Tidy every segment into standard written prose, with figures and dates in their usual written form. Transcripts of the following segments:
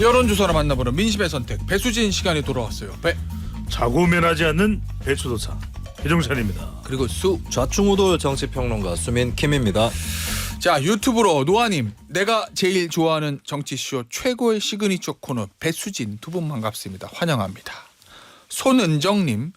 여론조사로 만나보는 민심의 선택 배수진 시간이 돌아왔어요. 자고 면하지 않는 배추도사 배종찬입니다. 그리고 좌충우돌 정치평론가 수민킴입니다. 자, 유튜브로 노아님, 내가 제일 좋아하는 정치쇼 최고의 시그니처 코너 배수진 두 분 반갑습니다. 환영합니다. 손은정님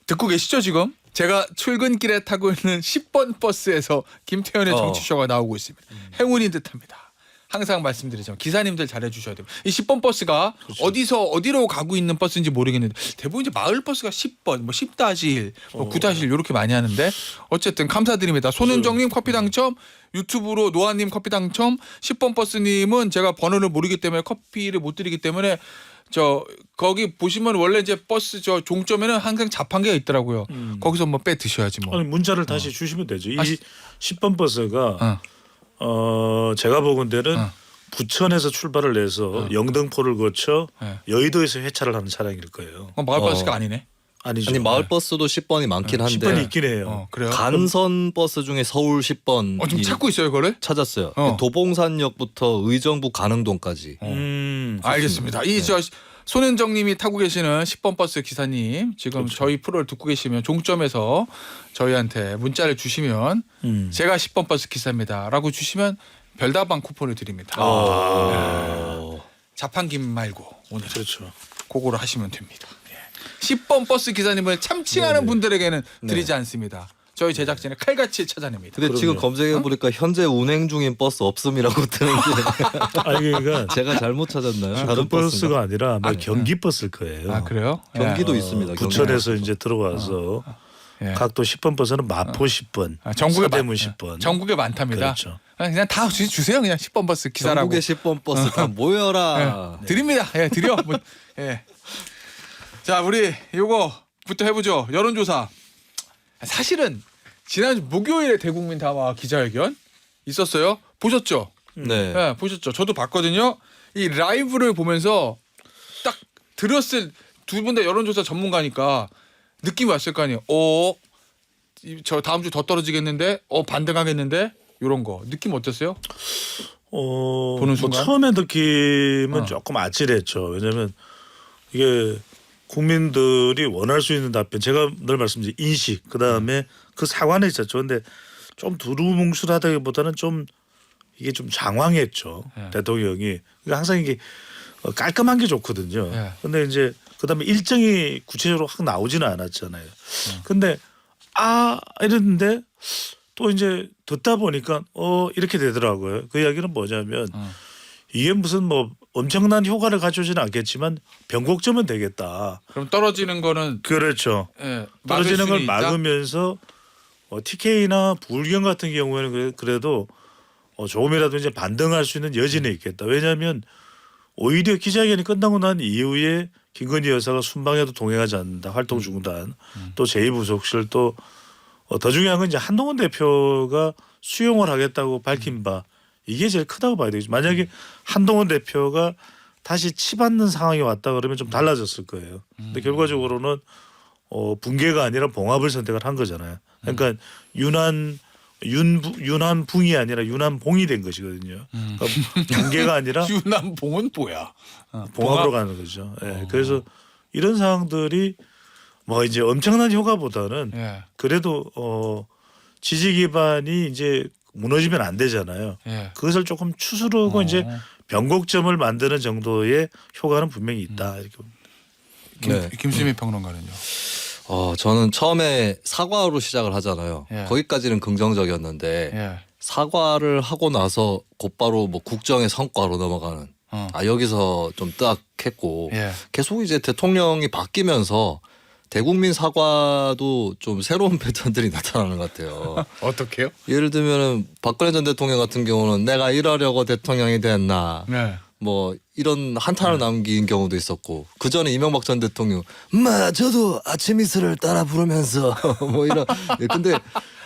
듣고 계시죠 지금? 제가 출근길에 타고 있는 10번 버스에서 김태현의 정치쇼가 나오고 있습니다. 행운인 듯합니다. 항상 말씀드리지만 기사님들 잘해주셔야 됩니다. 이 10번 버스가 그렇죠. 어디로 가고 있는 버스인지 모르겠는데 대부분 이제 마을 버스가 10번, 뭐 10-1, 뭐 9-1 이렇게 많이 하는데 어쨌든 감사드립니다. 손은정님 커피 당첨, 유튜브로 노아님 커피 당첨, 10번 버스님은 제가 번호를 모르기 때문에 커피를 못 드리기 때문에 거기 보시면 원래 이제 버스 종점에는 항상 자판기가 있더라고요. 거기서 뭐 빼 드셔야지 뭐. 아니, 문자를 다시 주시면 되죠. 이 10번 버스가 제가 보건대는 부천에서 출발을 해서 영등포를 거쳐 여의도에서 회차를 하는 차량일 거예요. 마을 버스가 아니네. 아니죠. 아니 마을 버스도 10번이 많긴 한데 10번이 있긴 해요. 그래요? 간선 버스 중에 서울 10번 지금 찾고 있어요, 그거를? 찾았어요. 도봉산역부터 의정부 가능동까지. 알겠습니다. 이 손은정님이 타고 계시는 10번 버스 기사님 지금 그렇죠. 저희 프로를 듣고 계시면 종점에서 저희한테 문자를 주시면 제가 10번 버스 기사입니다라고 주시면 별다방 쿠폰을 드립니다. 자판기 말고 오늘 그렇죠. 그거로 하시면 됩니다. 10번 버스 기사님을 참칭하는 분들에게는 드리지 않습니다. 저희 제작진의 칼같이 찾아냅니다. 근데 지금 검색해 보니까 현재 운행 중인 버스 없음이라고 뜨는데 아니 그러니까 제가 잘못 찾았나요? 다른 버스가 아니라 경기 버스일 거예요. 아 그래요? 경기도 있습니다. 부천에서 이제 들어와서 각도 10번 버스는 마포 10번, 서대문 10번. 전국에 많답니다. 그렇죠. 그냥 다 주세요. 그냥 10번 버스 기사라고. 전국의 10번 버스 다 모여라. 드립니다. 드려. 자, 우리 요거부터 해보죠. 여론조사. 사실은 지난주 목요일에 대국민 담화 기자회견 있었어요. 보셨죠? 네. 보셨죠. 저도 봤거든요. 이 라이브를 보면서 딱 들었을 두 분 다 여론조사 전문가니까 느낌이 왔을 거 아니에요. 저 다음 주 더 떨어지겠는데? 반등하겠는데? 이런 거 느낌 어땠어요? 보는 순간? 처음에 느낌은 조금 아찔했죠. 왜냐하면 이게 국민들이 원할 수 있는 답변, 제가 늘 말씀드린 인식, 그다음에 그 사관에 있었죠. 근데 좀 두루뭉술하다기보다는 좀 이게 좀 장황했죠. 대통령이. 그러니까 항상 이게 깔끔한 게 좋거든요. 근데 이제 그다음에 일정이 구체적으로 확 나오지는 않았잖아요. 근데 이랬는데 또 이제 듣다 보니까 이렇게 되더라고요. 그 이야기는 뭐냐면 이게 무슨 뭐 엄청난 효과를 가져오지는 않겠지만 변곡점은 되겠다. 그럼 떨어지는 거는 그렇죠. 떨어지는 걸 막으면서 TK나 부울경 같은 경우에는 그래도 조금이라도 이제 반등할 수 있는 여지는 있겠다. 왜냐하면 오히려 기자회견이 끝나고 난 이후에 김건희 여사가 순방에도 동행하지 않는다. 활동 중단. 또 제2부속실 또 더 중요한 건 이제 한동훈 대표가 수용을 하겠다고 밝힌 바 이게 제일 크다고 봐야 되겠죠. 만약에 한동훈 대표가 다시 치받는 상황이 왔다 그러면 좀 달라졌을 거예요. 근데 결과적으로는 붕괴가 아니라 봉합을 선택을 한 거잖아요. 그러니까 윤한붕이 아니라 윤한봉이 된 것이거든요. 그러니까 붕괴가 아니라 윤한봉은 뭐야? 봉합으로 가는 거죠. 그래서 이런 상황들이 뭐 이제 엄청난 효과보다는 그래도 지지 기반이 이제 무너지면 안 되잖아요. 그것을 조금 추스르고 이제 변곡점을 만드는 정도의 효과는 분명히 있다. 이렇게 봅니다. 김수미 평론가는요. 저는 처음에 사과로 시작을 하잖아요. 거기까지는 긍정적이었는데 사과를 하고 나서 곧바로 뭐 국정의 성과로 넘어가는 여기서 좀 뜨악했고 계속 이제 대통령이 바뀌면서 대국민 사과도 좀 새로운 패턴들이 나타나는 것 같아요. 어떻게요? 예를 들면 박근혜 전 대통령 같은 경우는 내가 이러려고 대통령이 됐나 뭐 이런 한탄을 남긴 경우도 있었고 그 전에 이명박 전 대통령 저도 아침 이슬을 따라 부르면서 뭐 이런 근데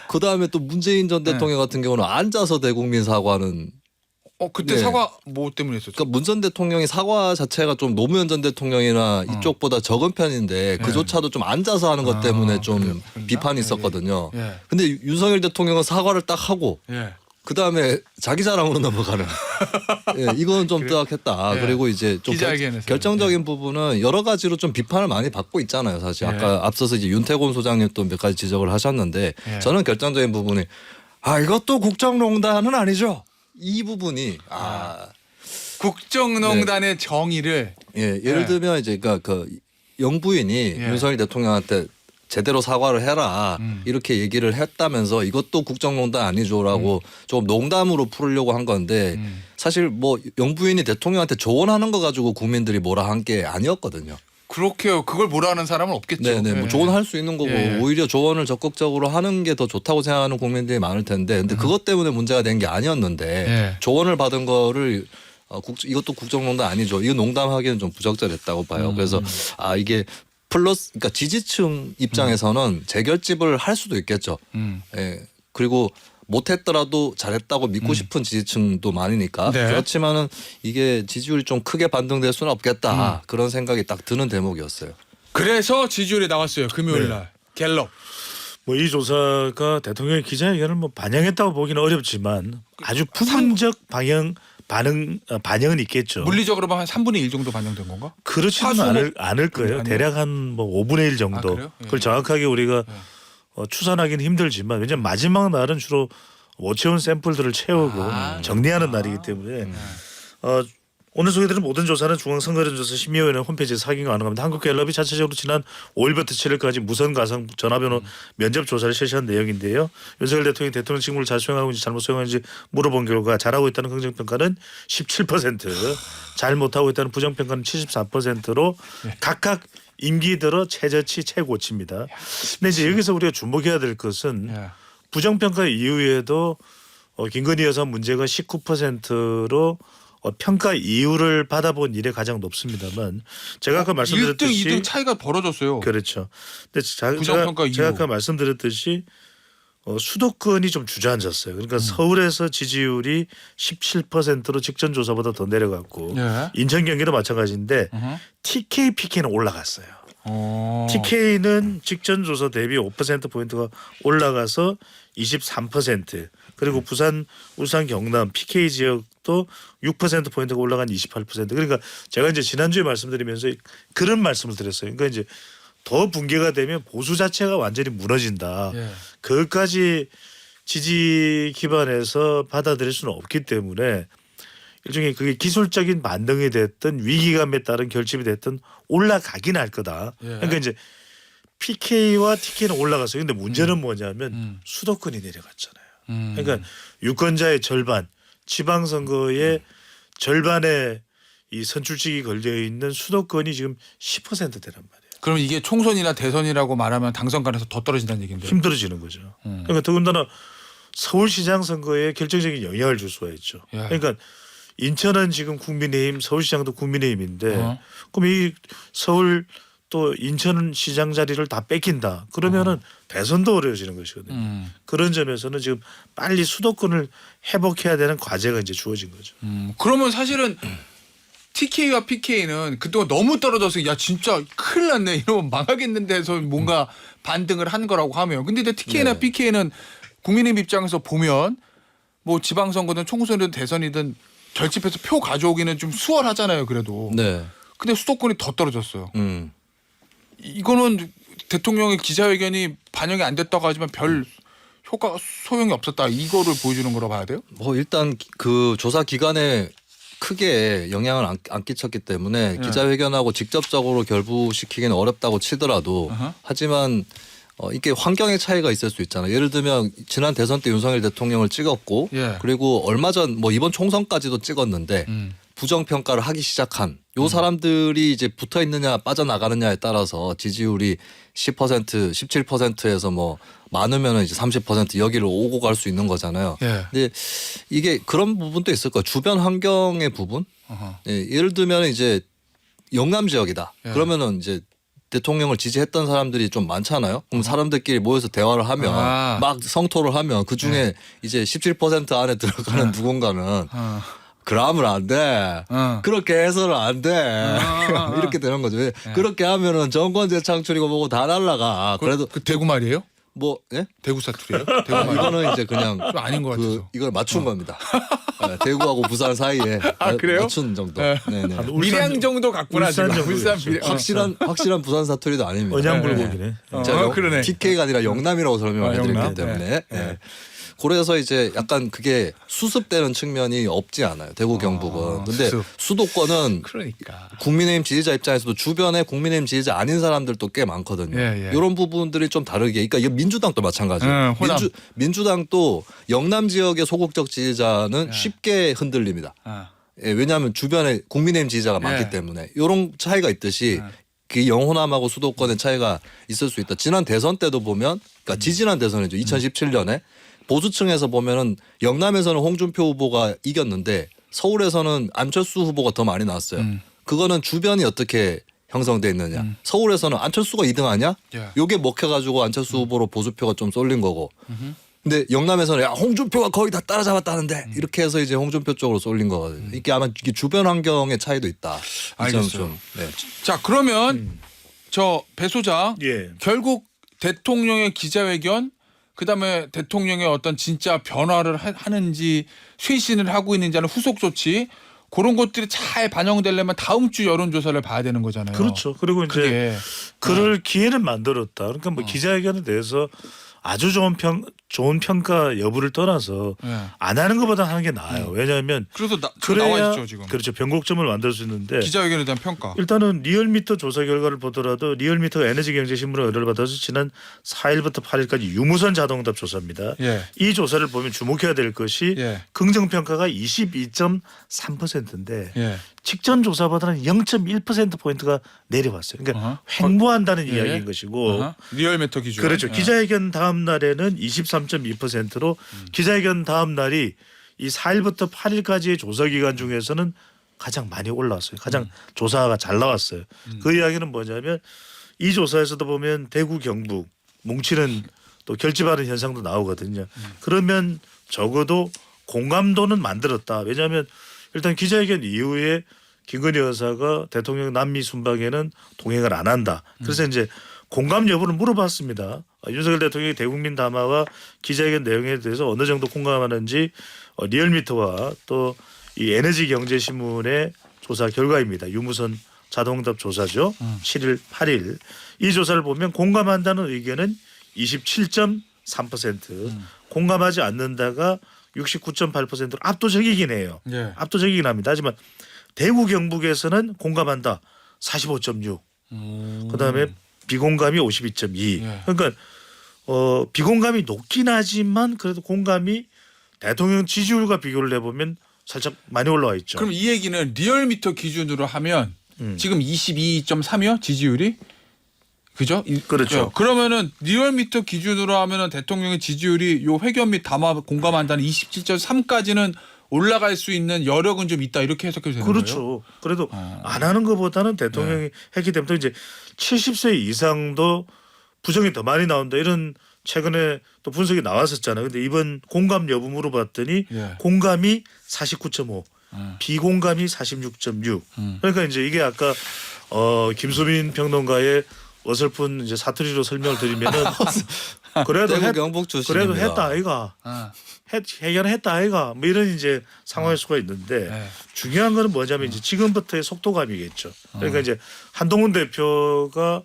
그 다음에 또 문재인 전 대통령 같은 경우는 앉아서 대국민 사과는 그때 사과 뭐 때문에 했었죠? 그러니까 문 전 대통령이 사과 자체가 좀 노무현 전 대통령이나 이쪽보다 적은 편인데 그조차도 좀 앉아서 하는 것 때문에 좀 비판이 있었거든요. 근데 윤석열 대통령은 사과를 딱 하고 그다음에 자기 자랑으로 넘어가는. 예, 이건 좀 뜨악했다. 예. 그리고 이제 좀 기자회견에서. 결정적인 부분은 여러 가지로 좀 비판을 많이 받고 있잖아요. 사실 아까 앞서서 이제 윤태곤 소장님 또 몇 가지 지적을 하셨는데 저는 결정적인 부분이 이것도 국정농단은 아니죠. 이 부분이 국정농단의 정의를 예를 들면 이제 그 영부인이 윤석열 대통령한테 제대로 사과를 해라 이렇게 얘기를 했다면서 이것도 국정농단 아니죠라고 좀 농담으로 풀으려고 한 건데 사실 뭐 영부인이 대통령한테 조언하는 거 가지고 국민들이 뭐라 한 게 아니었거든요. 그렇게요. 그걸 뭐라는 사람은 없겠죠. 네네. 뭐 조언할 수 있는 거고 예. 오히려 조언을 적극적으로 하는 게 더 좋다고 생각하는 국민들이 많을 텐데 근데 그것 때문에 문제가 된 게 아니었는데 예. 조언을 받은 거를 이것도 국정농단 아니죠. 이거 농담하기는 좀 부적절했다고 봐요. 그래서 이게 플러스 그러니까 지지층 입장에서는 재결집을 할 수도 있겠죠. 예. 그리고 못했더라도 잘했다고 믿고 싶은 지지층도 많으니까 네. 그렇지만은 이게 지지율이 좀 크게 반등될 수는 없겠다 그런 생각이 딱 드는 대목이었어요. 그래서 지지율이 나왔어요. 금요일 날 갤럽. 뭐 이 조사가 대통령의 기자회견을 뭐 반영했다고 보기는 어렵지만 아주 부분적 반영은 있겠죠. 물리적으로 보면 한 3분의 1 정도 반영된 건가? 그렇지는 않을 거예요. 아니요? 대략 한 뭐 5분의 1 정도. 그래요? 예. 그걸 정확하게 우리가 추산하기는 힘들지만 왜냐하면 마지막 날은 주로 오체온 샘플들을 채우고 정리하는 날이기 때문에 오늘 소개드린 모든 조사는 중앙선거여론조사 심의위원회 홈페이지에서 확인 가능합니다. 한국갤럽이 자체적으로 지난 5일부터 7일까지 무선 가상 전화번호 면접 조사를 실시한 내용인데요. 윤석열 대통령이 대통령 직무를 잘 수행하고 있는지 잘못 수행하는지 물어본 결과 잘하고 있다는 긍정평가는 17%, 잘 못하고 있다는 부정평가는 74%로 각각 임기 들어 최저치 최고치입니다. 근데 이제 여기서 우리가 주목해야 될 것은 부정평가 이후에도 김건희 여사 문제가 19%로 평가 이유를 받아본 일에 가장 높습니다만 제가 아까 말씀드렸듯이 1등, 2등 차이가 벌어졌어요. 그렇죠. 근데 부정평가 제가 이유. 아까 말씀드렸듯이 수도권이 좀 주저앉았어요. 그러니까 서울에서 지지율이 17%로 직전 조사보다 더 내려갔고 인천 경기도 마찬가지인데 TK, PK는 올라갔어요. TK는 직전 조사 대비 5%포인트가 올라가서 23% 그리고 부산, 울산, 경남 PK 지역도 6%포인트가 올라간 28%. 그러니까 제가 이제 지난주에 말씀드리면서 그런 말씀을 드렸어요. 그러니까 이제 더 붕괴가 되면 보수 자체가 완전히 무너진다. 그것까지 지지 기반에서 받아들일 수는 없기 때문에 일종의 그게 기술적인 반등이 됐든 위기감에 따른 결집이 됐든 올라가긴 할 거다. 그러니까 이제 PK와 TK는 올라갔어요. 근데 문제는 뭐냐면 수도권이 내려갔잖아요. 그러니까 유권자의 절반, 지방선거의 절반의 이 선출직이 걸려 있는 수도권이 지금 10%대란 말이에요. 그럼 이게 총선이나 대선이라고 말하면 당선간에서 더 떨어진다는 얘기인데요. 힘들어지는 거죠. 그러니까 더군다나 서울시장 선거에 결정적인 영향을 줄 수가 있죠. 그러니까 인천은 지금 국민의힘, 서울시장도 국민의힘인데 그럼 이 서울 또 인천시장 자리를 다 뺏긴다. 그러면은 대선도 어려워지는 것이거든요. 그런 점에서는 지금 빨리 수도권을 회복해야 되는 과제가 이제 주어진 거죠. 그러면 사실은 TK와 PK는 그동안 너무 떨어져서 야 진짜 큰일 났네 이러면 망하겠는데 해서 뭔가 반등을 한 거라고 하면 근데 TK나 PK는 국민의힘 입장에서 보면 뭐 지방선거든 총선이든 대선이든 결집해서 표 가져오기는 좀 수월하잖아요 그래도. 네. 근데 수도권이 더 떨어졌어요. 이거는 대통령의 기자회견이 반영이 안 됐다고 하지만 별 효과 소용이 없었다 이거를 보여주는 거라 봐야 돼요? 뭐 일단 그 조사 기간에 크게 영향을 안 끼쳤기 때문에 기자회견하고 직접적으로 결부시키기는 어렵다고 치더라도 하지만 이게 환경의 차이가 있을 수 있잖아요. 예를 들면 지난 대선 때 윤석열 대통령을 찍었고 그리고 얼마 전 뭐 이번 총선까지도 찍었는데 부정평가를 하기 시작한 요 사람들이 이제 붙어 있느냐 빠져나가느냐에 따라서 지지율이 10% 17%에서 뭐 많으면 이제 30% 여기를 오고 갈 수 있는 거잖아요. 근데 이게 그런 부분도 있을 거예요. 주변 환경의 부분. 예를 들면 이제 영남 지역이다. 그러면은 이제 대통령을 지지했던 사람들이 좀 많잖아요. 그럼 사람들끼리 모여서 대화를 하면 막 성토를 하면 그 중에 이제 17% 안에 들어가는 누군가는 그러면 안 돼. 그렇게 해서는 안 돼. 이렇게 되는 거죠. 그렇게 하면은 정권 재창출이고 뭐고 다 날라가. 그래도 그 대구 말이에요? 뭐 예? 대구 사투리예요? 대구 말. 이거는 이제 그냥 좀 아닌 것 같아서. 이걸 맞춘 겁니다. 네, 대구하고 부산 사이에 그래요? 맞춘 정도. 네. 네네. 밀양 정도 갖구나 울산 지금. 정도 울산 있죠. 밀양. 확실한 부산 사투리도 아닙니다. 언양불고기네. 제가 그러네. TK가 아니라 영남이라고 설명을 해드렸기 영남? 때문에. 네. 그래서 이제 약간 그게 수습되는 측면이 없지 않아요. 대구 경북은. 근데 수습. 수도권은 그러니까. 국민의힘 지지자 입장에서도 주변에 국민의힘 지지자 아닌 사람들도 꽤 많거든요. 예, 예. 이런 부분들이 좀 다르게. 그러니까 이게 민주당도 마찬가지예요. 호남. 민주당도 영남 지역의 소극적 지지자는 예. 쉽게 흔들립니다. 아. 예, 왜냐하면 주변에 국민의힘 지지자가 예. 많기 때문에 이런 차이가 있듯이 그 영호남하고 수도권의 차이가 있을 수 있다. 지난 대선 때도 보면, 그러니까 지지난 대선이죠. 2017년에 보수층에서 보면은 영남에서는 홍준표 후보가 이겼는데 서울에서는 안철수 후보가 더 많이 나왔어요. 그거는 주변이 어떻게 형성돼 있느냐. 서울에서는 안철수가 2등하냐? 예. 요게 먹혀가지고 안철수 후보로 보수표가 좀 쏠린 거고. 근데 영남에서는 야 홍준표가 거의 다 따라잡았다는데 이렇게 해서 이제 홍준표 쪽으로 쏠린 거거든요. 이게 아마 이게 주변 환경의 차이도 있다. 알겠어요. 네. 자 그러면 저 배 소장 예. 결국 대통령의 기자회견 그다음에 대통령의 어떤 진짜 변화를 하는지 쇄신을 하고 있는지 하는 후속 조치 그런 것들이 잘 반영되려면 다음 주 여론조사를 봐야 되는 거잖아요. 그렇죠. 그리고 이제 그게 그럴 기회를 만들었다. 그러니까 뭐 기자회견에 대해서 아주 좋은 평가 여부를 떠나서 예. 안 하는 것보다 하는 게 나아요. 왜냐하면 그래서 그래야 나와 있죠 지금. 그렇죠. 변곡점을 만들 수 있는데 기자회견에 대한 평가. 일단은 리얼미터 조사 결과를 보더라도 리얼미터가 에너지경제신문의 의뢰를 받아서 지난 4일부터 8일까지 유무선 자동응답 조사입니다. 예. 이 조사를 보면 주목해야 될 것이 예. 긍정평가가 22.3%인데 예. 직전 조사보다는 0.1%포인트가 내려왔어요. 그러니까 횡보한다는 예. 이야기인 것이고 리얼미터 기준. 그렇죠. 예. 기자회견 다음 날에는 23.2%로 기자회견 다음 날이 이 4일부터 8일까지의 조사 기간 중에서는 가장 많이 올라왔어요. 가장 조사가 잘 나왔어요. 그 이야기는 뭐냐면 이 조사에서도 보면 대구 경북 뭉치는 또 결집하는 현상도 나오거든요. 그러면 적어도 공감도는 만들었다. 왜냐하면 일단 기자회견 이후에 김건희 여사가 대통령 남미 순방에는 동행을 안 한다. 그래서 이제 공감 여부를 물어봤습니다. 윤석열 대통령이 대국민 담화와 기자회견 내용에 대해서 어느 정도 공감하는지 리얼미터와 또 이 에너지경제신문의 조사 결과입니다. 유무선 자동응답 조사죠. 7일, 8일. 이 조사를 보면 공감한다는 의견은 27.3%, 공감하지 않는다가 69.8%로 압도적이긴 해요. 예. 압도적이긴 합니다. 하지만 대구 경북에서는 공감한다 45.6. 그다음에 비공감이 52.2. 예. 그러니까 비공감이 높긴 하지만 그래도 공감이 대통령 지지율과 비교를 해보면 살짝 많이 올라와 있죠. 그럼 이 얘기는 리얼미터 기준으로 하면 지금 22.3이요 지지율이? 그죠? 그렇죠. 그러면은 리얼미터 기준으로 하면은 대통령의 지지율이 요 회견 및 담화 공감한다는 27.3까지는 올라갈 수 있는 여력은 좀 있다 이렇게 해석해도 되는 거예요? 그렇죠. 그래도 안 하는 것보다는 대통령이 했기 때문에 또 이제 70세 이상도 부정이 더 많이 나온다 이런 최근에 또 분석이 나왔었잖아요. 근데 이번 공감 여부 물어봤더니 예. 공감이 49.5, 비공감이 46.6. 그러니까 이제 이게 아까 김수민 평론가의 어설픈 이제 사투리로 설명을 드리면은 그래도 대구 경북 출신입니다. 그래도 했다 아이가. 해결했다 아이가 뭐 이런 이제 상황일 수가 있는데 네. 중요한 거는 뭐냐면 이제 지금부터의 속도감이겠죠. 그러니까 이제 한동훈 대표가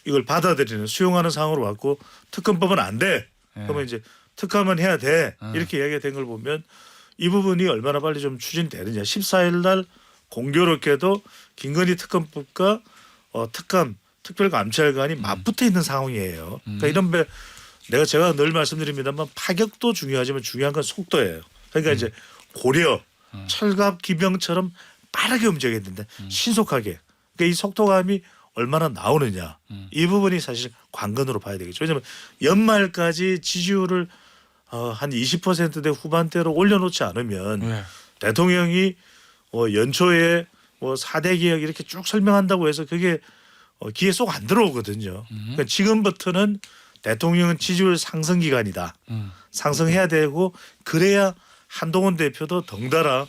이걸 받아들이는 수용하는 상황으로 왔고 특검법은 안 돼. 그러면 이제 특검은 해야 돼. 이렇게 이야기가 된 걸 보면 이 부분이 얼마나 빨리 좀 추진되느냐. 14일 날 공교롭게도 김건희 특검법과 특감 특별감찰관이 맞붙어 있는 상황이에요. 그러니까 이런 제가 늘 말씀드립니다만 파격도 중요하지만 중요한 건 속도예요. 그러니까 이제 고려, 철갑, 기병처럼 빠르게 움직여야 된다. 신속하게. 그러니까 이 속도감이 얼마나 나오느냐. 이 부분이 사실 관건으로 봐야 되겠죠. 왜냐하면 연말까지 지지율을 한 20%대 후반대로 올려놓지 않으면 대통령이 연초에 4대 개혁 이렇게 쭉 설명한다고 해서 그게 귀에 쏙 안 들어오거든요. 그러니까 지금부터는 대통령은 지지율 상승 기간이다. 상승해야 되고 그래야 한동훈 대표도 덩달아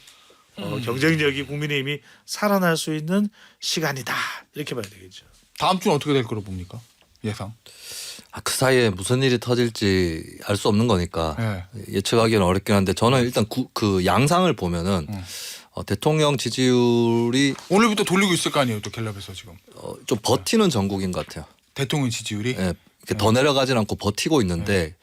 경쟁력이 국민의힘이 살아날 수 있는 시간이다. 이렇게 봐야 되겠죠. 다음 주는 어떻게 될 거로 봅니까? 예상. 사이에 무슨 일이 터질지 알 수 없는 거니까 예측하기는 어렵긴 한데 저는 일단 그 양상을 보면은 대통령 지지율이 오늘부터 돌리고 있을 거 아니에요, 또 갤럽에서 지금. 좀 버티는 전국인 것 같아요. 대통령 지지율이. 예, 이렇게 더 내려가진 않고 버티고 있는데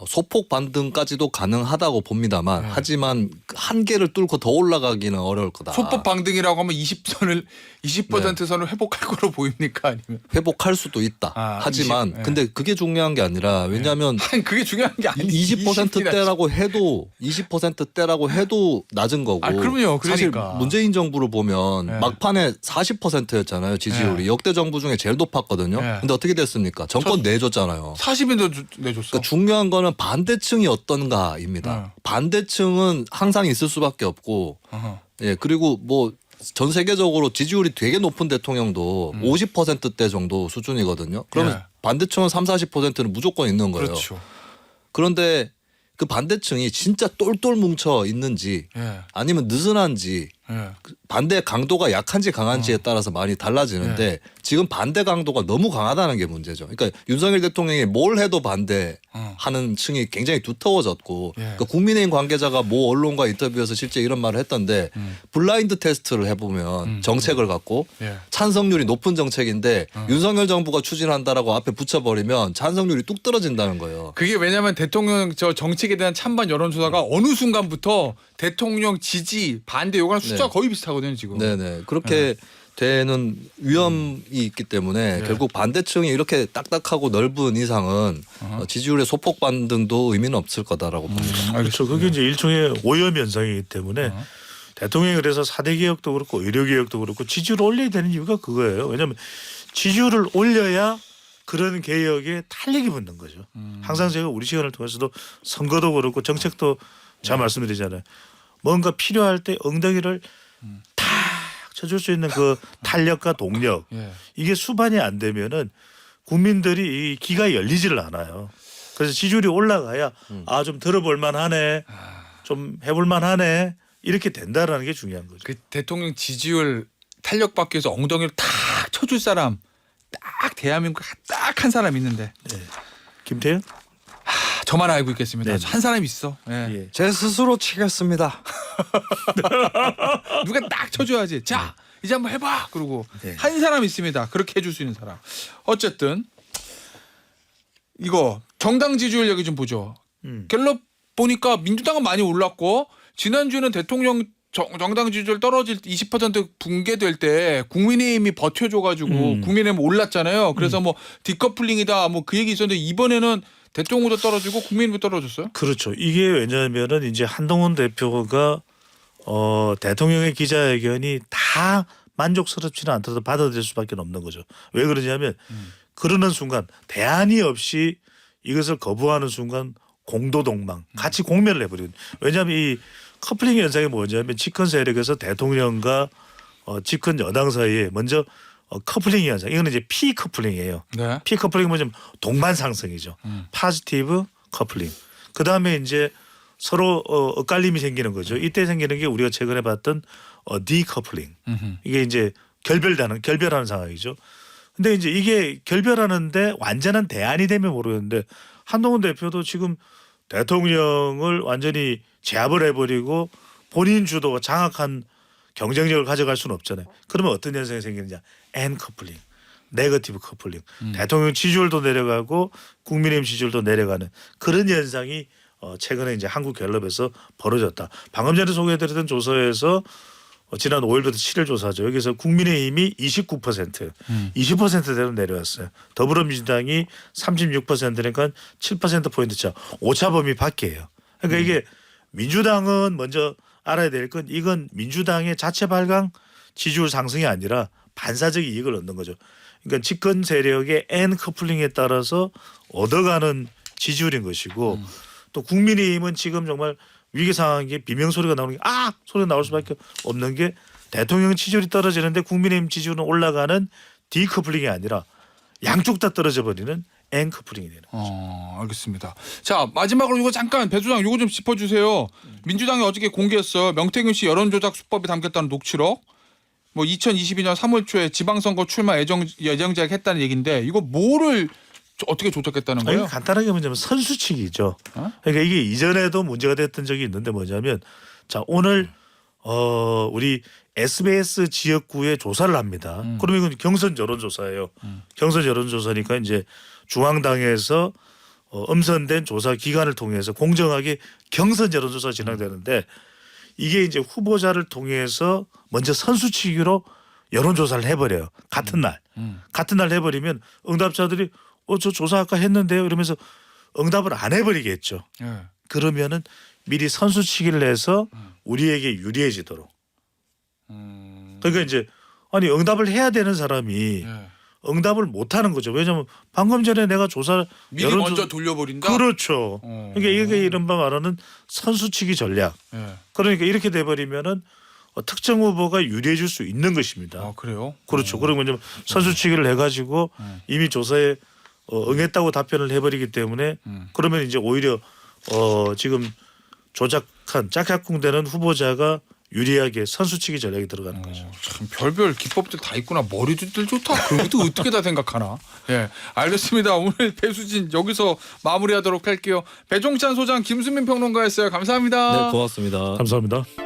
소폭 반등까지도 가능하다고 봅니다만 하지만 한계를 뚫고 더 올라가기는 어려울 거다. 소폭 반등이라고 하면 20% 선을 회복할 거로 보입니까? 아니면 회복할 수도 있다. 하지만 20, 근데 그게 중요한 게 아니라 왜냐하면 그게 중요한 게 아니지. 20%대라고 해도 20%대라고 해도 낮은 거고. 그럼요. 그러니까. 사실 문재인 정부를 보면 막판에 40%였잖아요. 지지율이 역대 정부 중에 제일 높았거든요. 근데 어떻게 됐습니까? 정권 내줬잖아요. 40인도 내줬어. 그러니까 중요한 거는 반대층이 어떤가입니다. 반대층은 항상 있을 수밖에 없고, 예 그리고 뭐 전 세계적으로 지지율이 되게 높은 대통령도 50%대 정도 수준이거든요. 그러면 반대층은 30-40%는 무조건 있는 거예요. 그렇죠. 그런데 그 반대층이 진짜 똘똘 뭉쳐 있는지 아니면 느슨한지 반대 강도가 약한지 강한지에 따라서 많이 달라지는데 지금 반대 강도가 너무 강하다는 게 문제죠. 그러니까 윤석열 대통령이 뭘 해도 반대하는 층이 굉장히 두터워졌고 그러니까 국민의힘 관계자가 모 언론과 인터뷰에서 실제 이런 말을 했던데 블라인드 테스트를 해보면 정책을 갖고 찬성률이 높은 정책인데 윤석열 정부가 추진한다라고 앞에 붙여버리면 찬성률이 뚝 떨어진다는 거예요. 그게 왜냐하면 대통령 저 정책에 대한 찬반 여론조사가 어느 순간부터 대통령 지지 반대 요구하는 숫자가 거의 비슷하거든요 지금. 네네 그렇게 되는 위험이 있기 때문에 결국 반대층이 이렇게 딱딱하고 넓은 이상은 지지율의 소폭 반등도 의미는 없을 거다라고 봅니다. 그렇죠. 그게 이제 일종의 오염 현상이기 때문에 대통령이 그래서 4대 개혁도 그렇고 의료 개혁도 그렇고 지지율을 올려야 되는 이유가 그거예요. 왜냐하면 지지율을 올려야 그런 개혁에 탄력이 붙는 거죠. 항상 제가 우리 시간을 통해서도 선거도 그렇고 정책도 제가 말씀드리잖아요. 뭔가 필요할 때 엉덩이를 탁 쳐줄 수 있는 그 탄력과 동력 이게 수반이 안 되면은 국민들이 이 기가 열리지를 않아요. 그래서 지지율이 올라가야 좀 들어볼 만하네, 좀 해볼 만하네 이렇게 된다라는 게 중요한 거죠. 그 대통령 지지율 탄력 받기 위해서 엉덩이를 탁 쳐줄 사람 딱 대한민국에 딱 한 사람 있는데. 김태현? 저만 알고 있겠습니다. 네. 한 사람 있어. 제 스스로 치겠습니다. 누가 딱 쳐줘야지. 자 이제 한번 해봐. 그러고 한 사람 있습니다. 그렇게 해줄 수 있는 사람. 어쨌든 이거 정당 지지율 얘기 좀 보죠. 갤럽 보니까 민주당은 많이 올랐고 지난주는 대통령 정당 지지율 떨어질 20% 붕괴될 때 국민의힘이 버텨줘가지고 국민의힘 올랐잖아요. 그래서 뭐 디커플링이다 뭐 그 얘기 있었는데 이번에는 대통령도 떨어지고 국민의힘도 떨어졌어요. 그렇죠. 이게 왜냐하면은 이제 한동훈 대표가 대통령의 기자회견이 다 만족스럽지는 않더라도 받아들일 수밖에 없는 거죠. 왜 그러냐면 그러는 순간 대안이 없이 이것을 거부하는 순간 공도동망 같이 공멸을 해버리는. 왜냐하면 이 커플링 현상이 뭐냐면 집권 세력에서 대통령과 집권 여당 사이에 먼저 커플링 현상. 이거는 이제 피 커플링이에요. 네. 피 커플링은 뭐냐면 동반 상승이죠. 포지티브 커플링. 그 다음에 이제 서로 엇갈림이 생기는 거죠. 이때 생기는 게 우리가 최근에 봤던 디커플링. 이게 이제 결별하는 상황이죠. 근데 이제 이게 결별하는데 완전한 대안이 되면 모르겠는데 한동훈 대표도 지금 대통령을 완전히 제압을 해버리고 본인 주도가 장악한 경쟁력을 가져갈 수는 없잖아요. 그러면 어떤 현상이 생기느냐. N 커플링, 네거티브 커플링. 대통령 지지율도 내려가고 국민의힘 지지율도 내려가는 그런 현상이 최근에 이제 한국갤럽에서 벌어졌다. 방금 전에 소개해드렸던 조사에서 지난 5일부터 7일 조사죠. 여기서 국민의힘이 29%, 20%대로 내려왔어요. 더불어민주당이 36%니까 7%포인트 차. 오차 범위 밖이에요. 그러니까 이게 민주당은 먼저 알아야 될 건 이건 민주당의 자체 발광 지지율 상승이 아니라 반사적 이익을 얻는 거죠. 그러니까 집권 세력의 N 커플링에 따라서 얻어가는 지지율인 것이고 또 국민의힘은 지금 정말 위기 상황인 게 비명 소리가 나오는 게 소리가 나올 수밖에 없는 게 대통령 지지율이 떨어지는데 국민의힘 지지율은 올라가는 디커플링이 아니라 양쪽 다 떨어져 버리는 N 커플링이 되는 거죠. 알겠습니다. 자 마지막으로 이거 잠깐 배 소장 이거 좀 짚어주세요. 민주당이 어저께 공개했어요. 명태균 씨 여론조작 수법이 담겼다는 녹취록. 뭐 2022년 3월 초에 지방선거 출마 예정자액 했다는 얘기인데 이거 뭐를 어떻게 조작했다는 아니, 거예요? 간단하게 뭐냐면 선수치기죠. 그러니까 이게 이전에도 문제가 됐던 적이 있는데 뭐냐면 자 오늘 우리 SBS 지역구에 조사를 합니다. 그러면 이건 경선 여론조사예요. 경선 여론조사니까 이제 중앙당에서 엄선된 조사 기관을 통해서 공정하게 경선 여론조사가 진행되는데 이게 이제 후보자를 통해서 먼저 선수치기로 여론조사를 해버려요. 같은 날. 같은 날 해버리면 응답자들이 저 조사 아까 했는데요 이러면서 응답을 안 해버리겠죠. 예. 그러면은 미리 선수치기를 해서 우리에게 유리해지도록. 그러니까 이제 아니 응답을 해야 되는 사람이 예. 응답을 못 하는 거죠. 왜냐하면 방금 전에 내가 조사 미리 먼저 돌려버린다. 그렇죠. 그러니까 이게 이른바 말하는 선수치기 전략. 예. 그러니까 이렇게 돼버리면은 특정 후보가 유리해질 수 있는 것입니다. 아 그래요? 그렇죠. 그러면 이제 선수치기를 해가지고 이미 조사에 응했다고 답변을 해버리기 때문에 그러면 이제 오히려 지금 조작한 짝짝꿍되는 후보자가 유리하게 선수치기 전략이 들어가는 거죠. 참 별별 기법들 다 있구나. 머리들 좋다. 그것도 어떻게 다 생각하나. 예, 알겠습니다. 오늘 배수진 여기서 마무리하도록 할게요. 배종찬 소장, 김수민 평론가였어요. 감사합니다. 네, 고맙습니다. 감사합니다.